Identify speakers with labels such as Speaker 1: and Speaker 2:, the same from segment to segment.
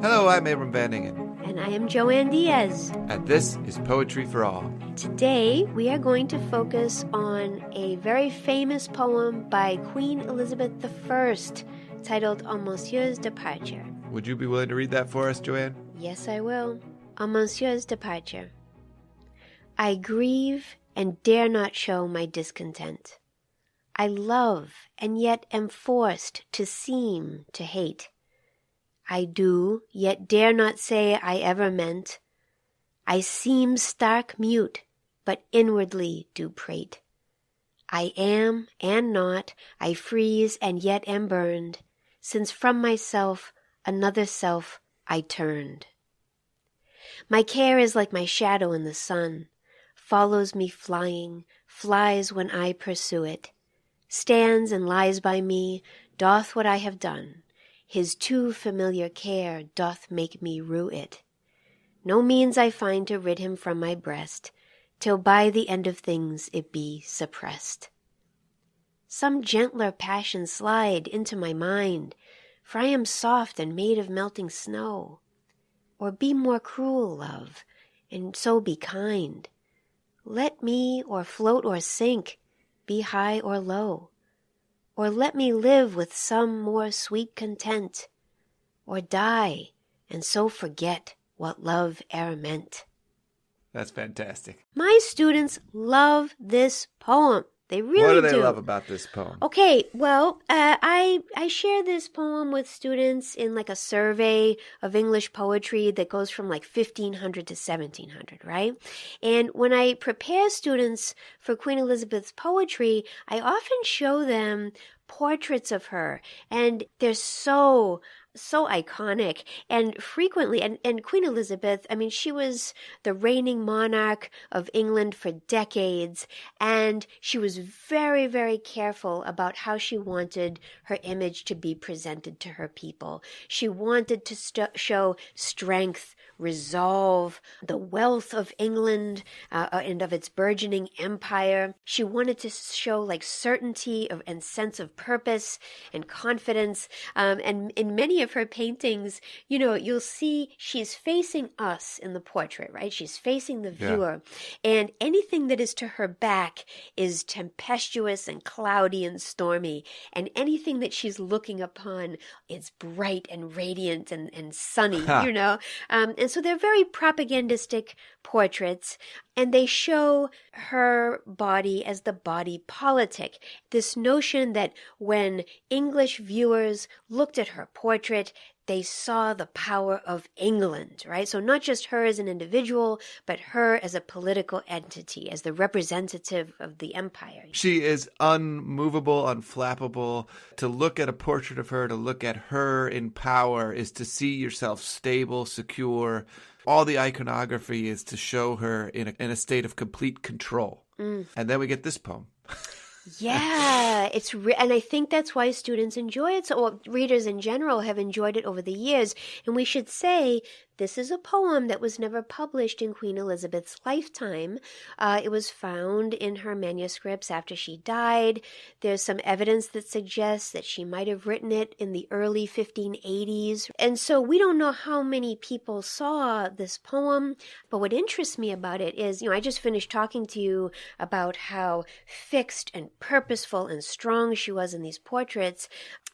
Speaker 1: Hello, I'm Abram Van Ingen.
Speaker 2: And I am Joanne Diaz.
Speaker 1: And this is Poetry for All.
Speaker 2: Today, we are going to focus on a very famous poem by Queen Elizabeth I, titled On Monsieur's Departure.
Speaker 1: Would you be willing to read that for us, Joanne?
Speaker 2: Yes, I will. On Monsieur's Departure. I grieve and dare not show my discontent. I love and yet am forced to seem to hate. I do, yet dare not say I ever meant. I seem stark mute, but inwardly do prate. I am and not, I freeze and yet am burned, since from myself another self I turned. My care is like my shadow in the sun, follows me flying, flies when I pursue it, stands and lies by me, doth what I have done. His too familiar care doth make me rue it. No means I find to rid him from my breast, till by the end of things it be suppressed. Some gentler passion slide into my mind, for I am soft and made of melting snow. Or be more cruel, love, and so be kind. Let me or float or sink, be high or low. Or let me live with some more sweet content, or die and so forget what love e'er meant.
Speaker 1: That's fantastic.
Speaker 2: My students love this poem. They really do.
Speaker 1: What do they love about this poem?
Speaker 2: Okay, well, I share this poem with students in like a survey of English poetry that goes from like 1500 to 1700, right? And when I prepare students for Queen Elizabeth's poetry, I often show them portraits of her, and they're so iconic, and frequently, and Queen Elizabeth, I mean, she was the reigning monarch of England for decades, and she was very, very careful about how she wanted her image to be presented to her people. She wanted to show strength, resolve, the wealth of England and of its burgeoning empire. She wanted to show like certainty and sense of purpose and confidence, and in many of her paintings, you know, you'll see she's facing us in the portrait, right? She's facing the viewer, and anything that is to her back is tempestuous and cloudy and stormy, and anything that she's looking upon is bright and radiant and sunny, you know? And so they're very propagandistic portraits, and they show her body as the body politic. This notion that when English viewers looked at her portrait, they saw the power of England, right? So not just her as an individual, but her as a political entity, as the representative of the empire.
Speaker 1: She is unmovable, unflappable. To look at a portrait of her, to look at her in power, is to see yourself stable, secure. All the iconography is to show her in a state of complete control. And then we get this poem.
Speaker 2: Yeah, and I think that's why students enjoy it. So, well, readers in general have enjoyed it over the years. And we should say this is a poem that was never published in Queen Elizabeth's lifetime. It was found in her manuscripts after she died. There's some evidence that suggests that she might have written it in the early 1580s. And so we don't know how many people saw this poem. But what interests me about it is, you know, I just finished talking to you about how fixed and purposeful and strong she was in these portraits.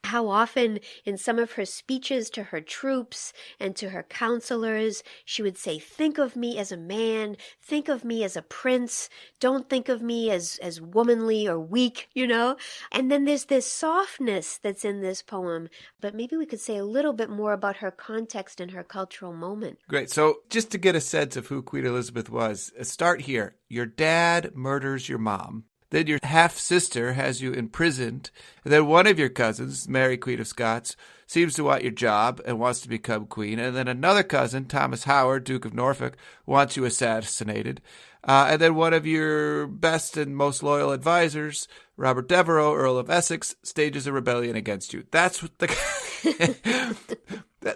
Speaker 2: How often in some of her speeches to her troops and to her counselors, she would say, think of me as a man, think of me as a prince, don't think of me as womanly or weak, you know? And then there's this softness that's in this poem, but maybe we could say a little bit more about her context and her cultural moment.
Speaker 1: Great. So just to get a sense of who Queen Elizabeth was, start here. Your dad murders your mom. Then your half-sister has you imprisoned. And then one of your cousins, Mary, Queen of Scots, seems to want your job and wants to become queen. And then another cousin, Thomas Howard, Duke of Norfolk, wants you assassinated. And then one of your best and most loyal advisors, Robert Devereux, Earl of Essex, stages a rebellion against you. That's what the...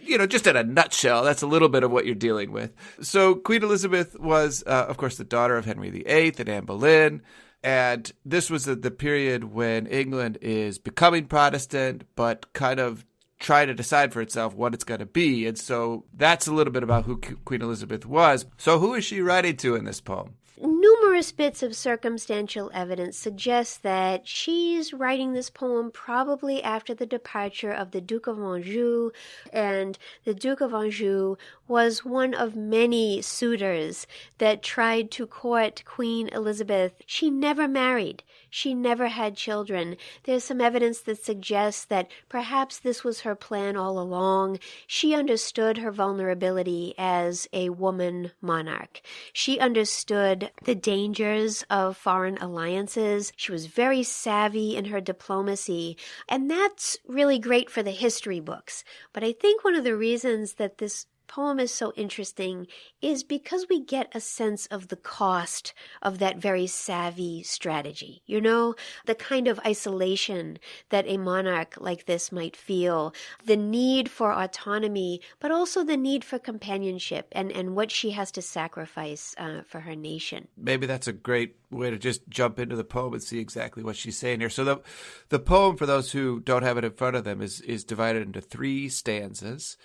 Speaker 1: You know, just in a nutshell, that's a little bit of what you're dealing with. So Queen Elizabeth was, of course, the daughter of Henry VIII and Anne Boleyn. And this was the period when England is becoming Protestant, but kind of try to decide for itself what it's going to be. And so that's a little bit about who Queen Elizabeth was. So who is she writing to in this poem?
Speaker 2: Numerous bits of circumstantial evidence suggest that she's writing this poem probably after the departure of the Duke of Anjou, and the Duke of Anjou was one of many suitors that tried to court Queen Elizabeth. She never married. She never had children. There's some evidence that suggests that perhaps this was her plan all along. She understood her vulnerability as a woman monarch. She understood the dangers of foreign alliances. She was very savvy in her diplomacy, and that's really great for the history books. But I think one of the reasons that this poem is so interesting is because we get a sense of the cost of that very savvy strategy. You know, the kind of isolation that a monarch like this might feel, the need for autonomy, but also the need for companionship and what she has to sacrifice for her nation.
Speaker 1: Maybe that's a great way to just jump into the poem and see exactly what she's saying here. So the poem, for those who don't have it in front of them, is divided into 3 stanzas.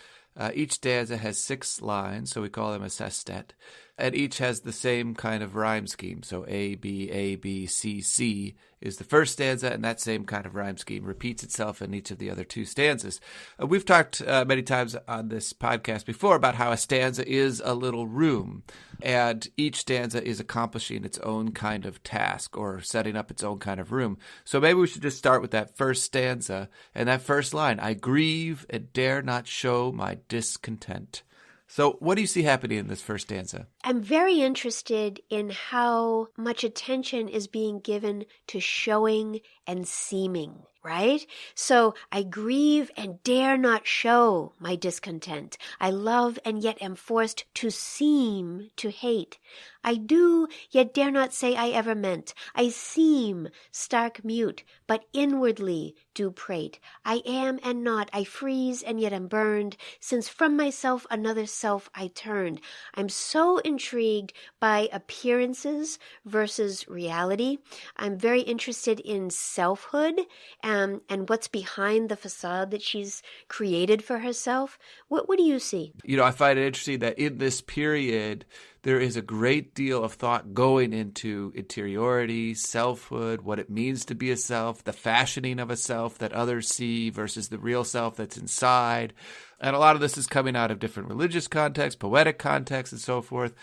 Speaker 1: Each stanza has 6 lines, so we call them a sestet, and each has the same kind of rhyme scheme. So A, B, C, C is the first stanza, and that same kind of rhyme scheme repeats itself in each of the other 2 stanzas. We've talked many times on this podcast before about how a stanza is a little room, and each stanza is accomplishing its own kind of task or setting up its own kind of room. So maybe we should just start with that first stanza and that first line, I grieve and dare not show my discontent. So what do you see happening in this first stanza?
Speaker 2: I'm very interested in how much attention is being given to showing and seeming, right? So I grieve and dare not show my discontent. I love and yet am forced to seem to hate. I do, yet dare not say I ever meant. I seem stark mute, but inwardly do prate. I am and not, I freeze and yet am burned, since from myself another self I turned. I'm so intrigued by appearances versus reality. I'm very interested in selfhood and what's behind the facade that she's created for herself. What do you see?
Speaker 1: You know, I find it interesting that in this period, there is a great deal of thought going into interiority, selfhood, what it means to be a self, the fashioning of a self that others see versus the real self that's inside. And a lot of this is coming out of different religious contexts, poetic contexts, and so forth.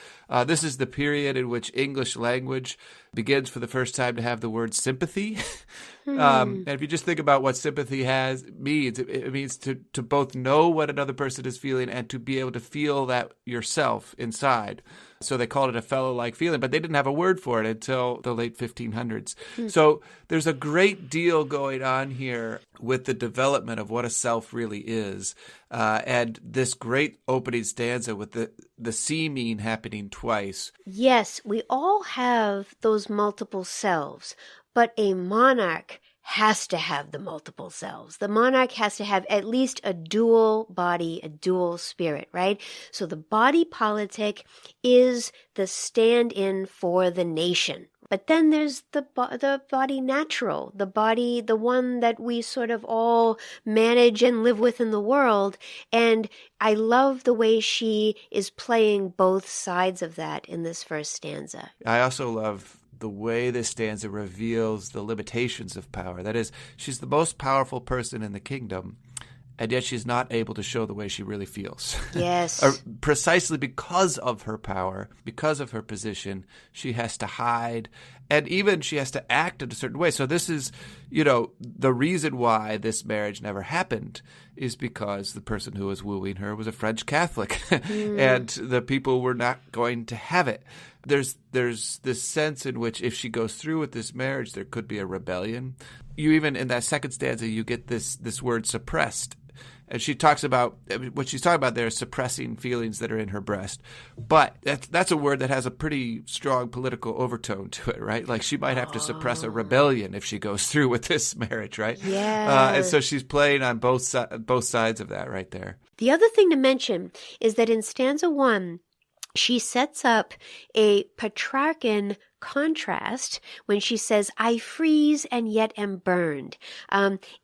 Speaker 1: This is the period in which English language begins for the first time to have the word sympathy. And if you just think about what sympathy means, it means to both know what another person is feeling and to be able to feel that yourself inside. So they called it a fellow-like feeling, but they didn't have a word for it until the late 1500s. So there's a great deal going on here with the development of what a self really is. And this great opening stanza with the seeming happening twice.
Speaker 2: Yes, we all have those multiple selves, but a monarch has to have the multiple selves. The monarch has to have at least a dual body, a dual spirit, right? So the body politic is the stand-in for the nation. But then there's the body natural, the one that we sort of all manage and live with in the world. And I love the way she is playing both sides of that in this first stanza.
Speaker 1: I also love the way this stanza reveals the limitations of power. That is, she's the most powerful person in the kingdom, and yet she's not able to show the way she really feels.
Speaker 2: Yes.
Speaker 1: Precisely because of her power, because of her position, she has to hide, and even she has to act in a certain way. So this is, the reason why this marriage never happened is because the person who was wooing her was a French Catholic, and the people were not going to have it. There's this sense in which if she goes through with this marriage, there could be a rebellion. You even, in that second stanza, you get this word suppressed. And she talks about, what she's talking about there is suppressing feelings that are in her breast. But that's a word that has a pretty strong political overtone to it, right? Like she might have to suppress a rebellion if she goes through with this marriage, right?
Speaker 2: Yeah.
Speaker 1: And so she's playing on both sides of that right there.
Speaker 2: The other thing to mention is that in stanza 1, she sets up a Petrarchan contrast when she says, I freeze and yet am burned.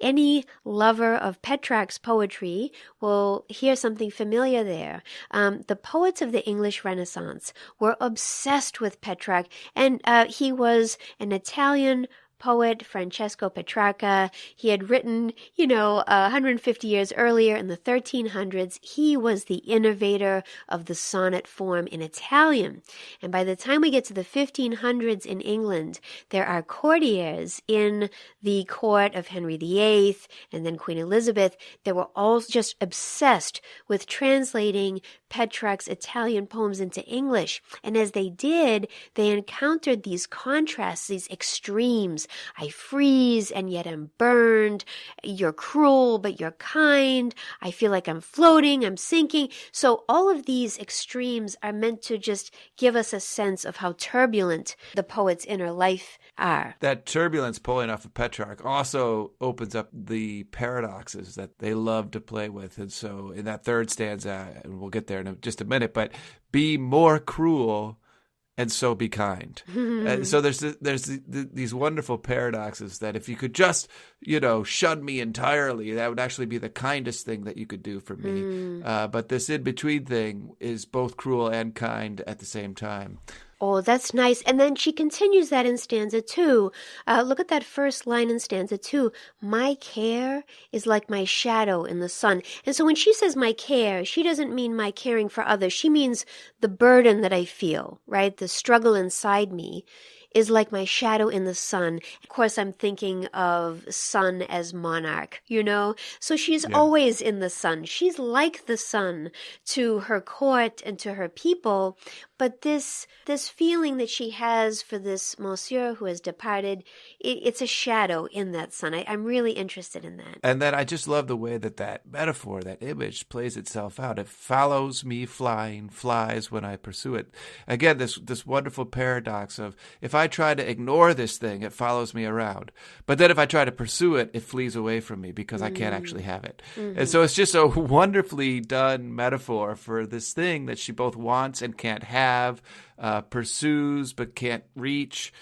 Speaker 2: Any lover of Petrarch's poetry will hear something familiar there. The poets of the English Renaissance were obsessed with Petrarch, and he was an Italian poet, Francesco Petrarca. He had written, 150 years earlier in the 1300s. He was the innovator of the sonnet form in Italian. And by the time we get to the 1500s in England, there are courtiers in the court of Henry VIII and then Queen Elizabeth that were all just obsessed with translating Petrarch's Italian poems into English. And as they did, they encountered these contrasts, these extremes. I freeze and yet am burned. You're cruel, but you're kind. I feel like I'm floating, I'm sinking. So all of these extremes are meant to just give us a sense of how turbulent the poet's inner life are.
Speaker 1: That turbulence pulling off of Petrarch also opens up the paradoxes that they love to play with. And so in that third stanza, and we'll get there in just a minute, but be more cruel and so be kind. So there's these wonderful paradoxes that if you could just, shun me entirely, that would actually be the kindest thing that you could do for me. But this in-between thing is both cruel and kind at the same time.
Speaker 2: Oh, that's nice. And then she continues that in stanza 2. Look at that first line in stanza 2. My care is like my shadow in the sun. And so when she says my care, she doesn't mean my caring for others. She means the burden that I feel, right? The struggle inside me is like my shadow in the sun. Of course, I'm thinking of sun as monarch, So she's always in the sun. She's like the sun to her court and to her people. But this feeling that she has for this Monsieur who has departed, it's a shadow in that sun. I'm really interested in that.
Speaker 1: And then I just love the way that metaphor, that image plays itself out. It follows me flying, flies when I pursue it. Again, this wonderful paradox of if I try to ignore this thing, it follows me around. But then if I try to pursue it, it flees away from me because I can't actually have it. Mm-hmm. And so it's just a wonderfully done metaphor for this thing that she both wants and can't have, pursues but can't reach,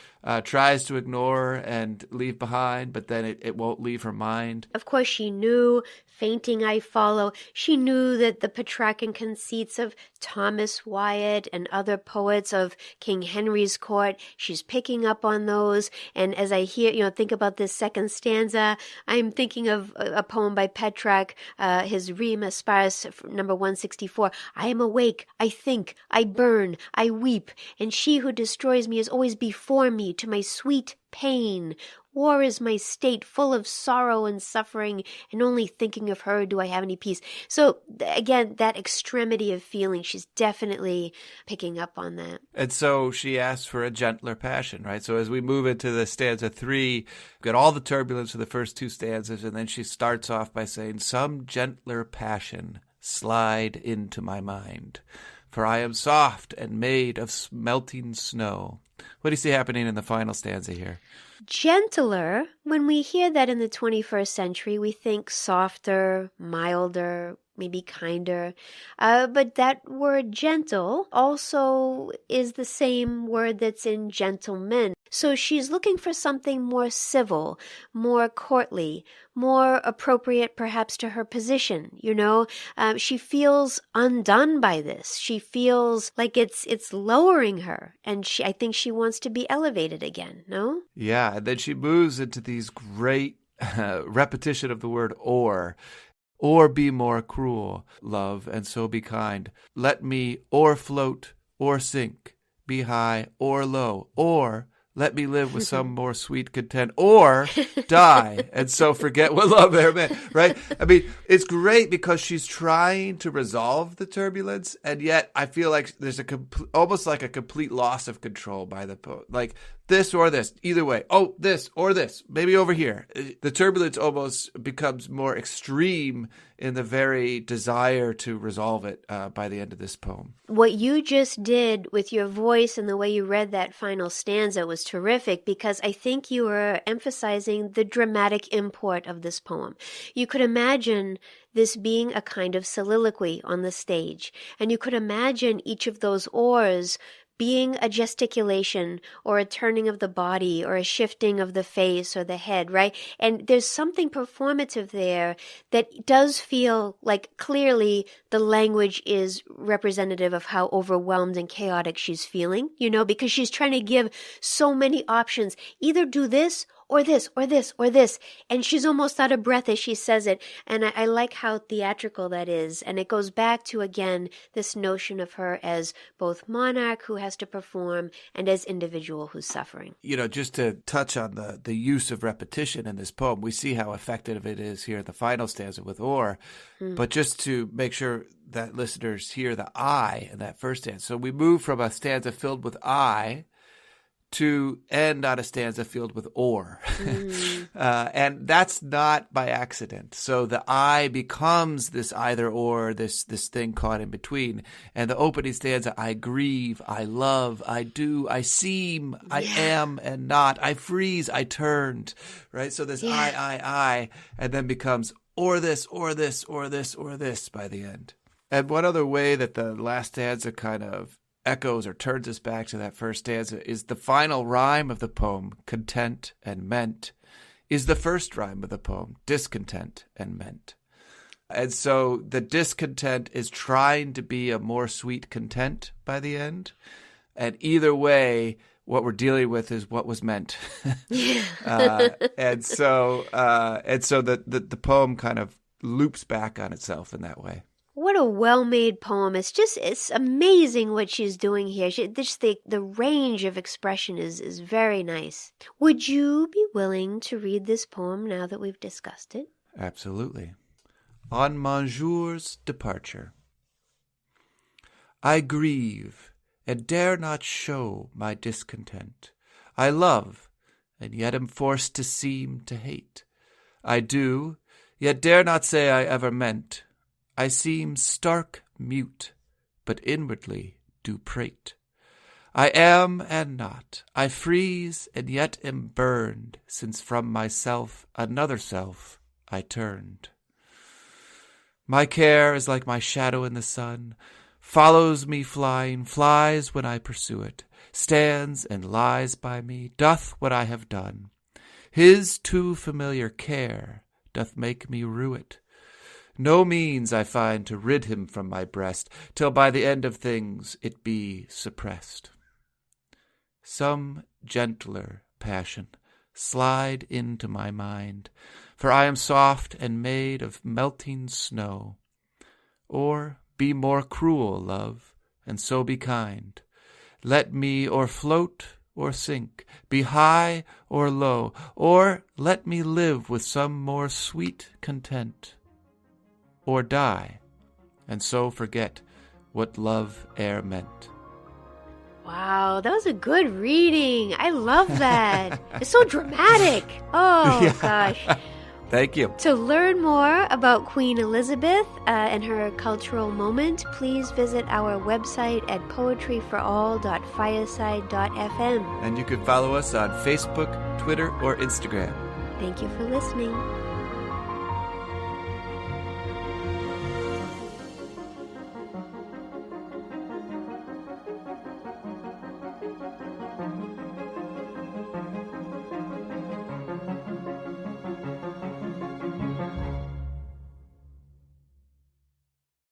Speaker 1: tries to ignore and leave behind, but then it won't leave her mind.
Speaker 2: Of course, she knew, fainting I follow. She knew that the Petrarchan conceits of Thomas Wyatt and other poets of King Henry's court, she's picking up on those. And as I think about this second stanza, I'm thinking of a poem by Petrarch, his Rime Aspars, number 164. I am awake, I think, I burn, I weep, and she who destroys me is always before me to my sweet pain. War is my state, full of sorrow and suffering, and only thinking of her do I have any peace. So again, that extremity of feeling, she's definitely picking up on that.
Speaker 1: And so she asks for a gentler passion, right? So as we move into the stanza 3, we've got all the turbulence of the first 2 stanzas, and then she starts off by saying, some gentler passion slide into my mind, for I am soft and made of melting snow. What do you see happening in the final stanza here?
Speaker 2: Gentler, when we hear that in the 21st century, we think softer, milder, maybe kinder. But that word gentle also is the same word that's in gentleman. So she's looking for something more civil, more courtly, more appropriate perhaps to her position, She feels undone by this. She feels like it's lowering her, and I think she wants to be elevated again, no?
Speaker 1: Yeah, and then she moves into these great repetition of the word or be more cruel, love, and so be kind. Let me or float or sink, be high or low, or let me live with some more sweet content, or die, and so forget what love ever meant, right? I mean, it's great because she's trying to resolve the turbulence, and yet I feel like there's almost like a complete loss of control by the poet. Like, this or this, either way. Oh, this or this, maybe over here. The turbulence almost becomes more extreme in the very desire to resolve it by the end of this poem.
Speaker 2: What you just did with your voice and the way you read that final stanza was terrific, because I think you were emphasizing the dramatic import of this poem. You could imagine this being a kind of soliloquy on the stage, and you could imagine each of those oars being a gesticulation or a turning of the body or a shifting of the face or the head, right? And there's something performative there that does feel like clearly the language is representative of how overwhelmed and chaotic she's feeling, because she's trying to give so many options. Either do this or this, or this, or this. And she's almost out of breath as she says it. And I like how theatrical that is. And it goes back to, again, this notion of her as both monarch who has to perform and as individual who's suffering.
Speaker 1: Just to touch on the use of repetition in this poem, we see how effective it is here in the final stanza with or. But just to make sure that listeners hear the I in that first stanza. So we move from a stanza filled with I to end on a stanza filled with or. And that's not by accident. So the I becomes this either or, this thing caught in between. And the opening stanza, I grieve, I love, I do, I seem, I am and not, I freeze, I turned, right? So this I, and then becomes or this, or this, or this, or this by the end. And one other way that the last stanza kind of echoes or turns us back to that first stanza is the final rhyme of the poem, content and meant, is the first rhyme of the poem, discontent and meant. And so the discontent is trying to be a more sweet content by the end. And either way, what we're dealing with is what was meant. And so the poem kind of loops back on itself in that way.
Speaker 2: What a well-made poem. It's amazing what she's doing here. The range of expression is very nice. Would you be willing to read this poem now that we've discussed it?
Speaker 1: Absolutely. On Monsieur's departure. I grieve and dare not show my discontent. I love, and yet am forced to seem to hate. I do, yet dare not say I ever meant. I seem stark mute, but inwardly do prate. I am and not, I freeze and yet am burned, since from myself another self I turned. My care is like my shadow in the sun, follows me flying, flies when I pursue it, stands and lies by me, doth what I have done. His too familiar care doth make me rue it. No means I find to rid him from my breast, till by the end of things it be suppressed. Some gentler passion slide into my mind, for I am soft and made of melting snow. Or be more cruel, love, and so be kind. Let me or float or sink, be high or low, or let me live with some more sweet content. Or die, and so forget what love e'er meant.
Speaker 2: Wow, that was a good reading. I love that. It's so dramatic. Oh, gosh.
Speaker 1: Thank you.
Speaker 2: To learn more about Queen Elizabeth and her cultural moment, please visit our website at poetryforall.fireside.fm.
Speaker 1: And you can follow us on Facebook, Twitter, or Instagram.
Speaker 2: Thank you for listening.